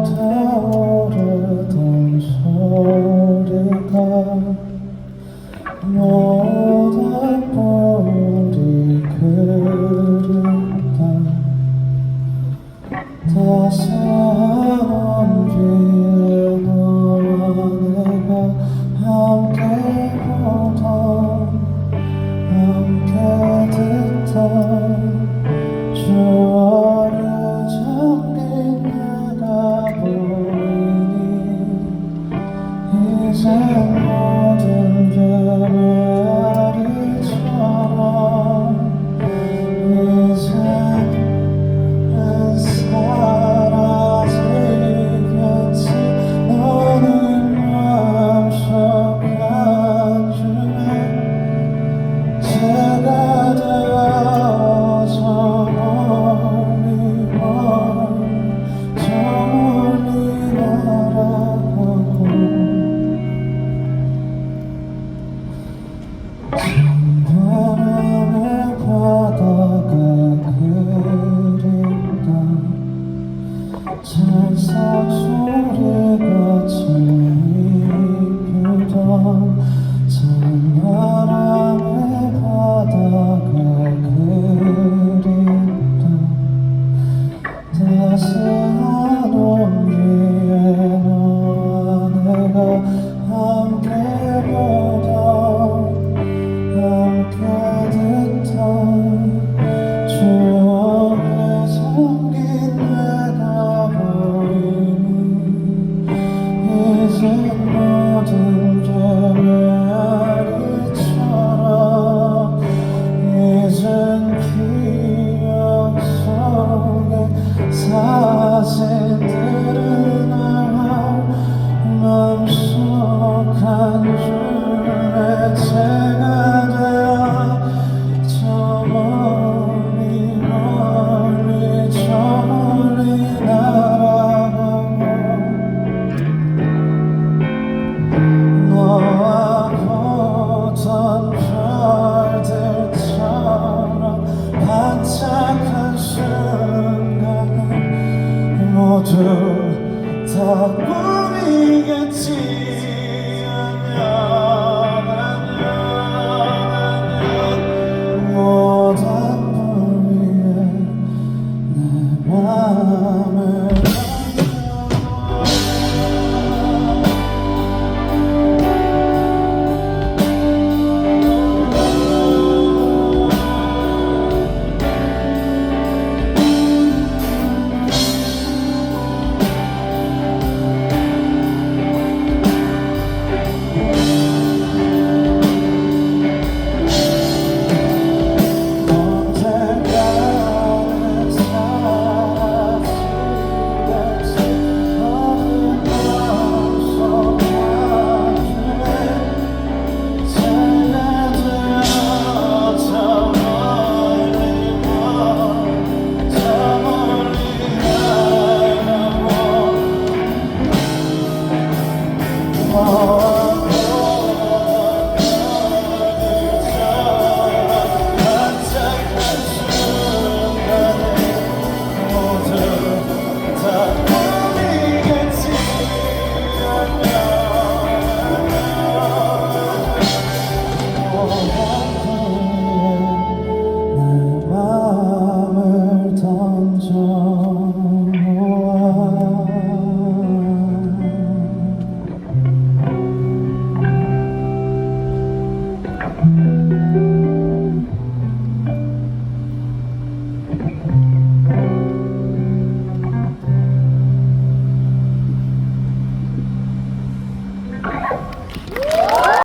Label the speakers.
Speaker 1: 타오르던 소리가 모닥불이 그립다. 따스한 비에 너와 내가 함께 보던 함께 듣던 추억을 잠긴 내가 보이니 이젠 모든 게 메아리처럼 이젠 사라지겠지. 너는 마음속 한 줌에 제가 되어서 저 멀리 날아가고 찬바람의 바다가 그립다. 찰싹 소리가 들리던 찬바람의 바다가 그립다. 따스한 온기에 너와 내가 함께 보던 함께 듣던 추억에 잠긴 내가 보이니 이젠 모든 게 메아리처럼 잊은 기억 속에 사진들은 남아 맘속 한 줌에 제가 되어 저 멀리 멀리 저 멀리 날아가고 너와 보던 별들처럼 반짝한 순간은 모두 다 꿈이겠지. 안녕 모닥불 위에 내 맘을 내 맘을 던져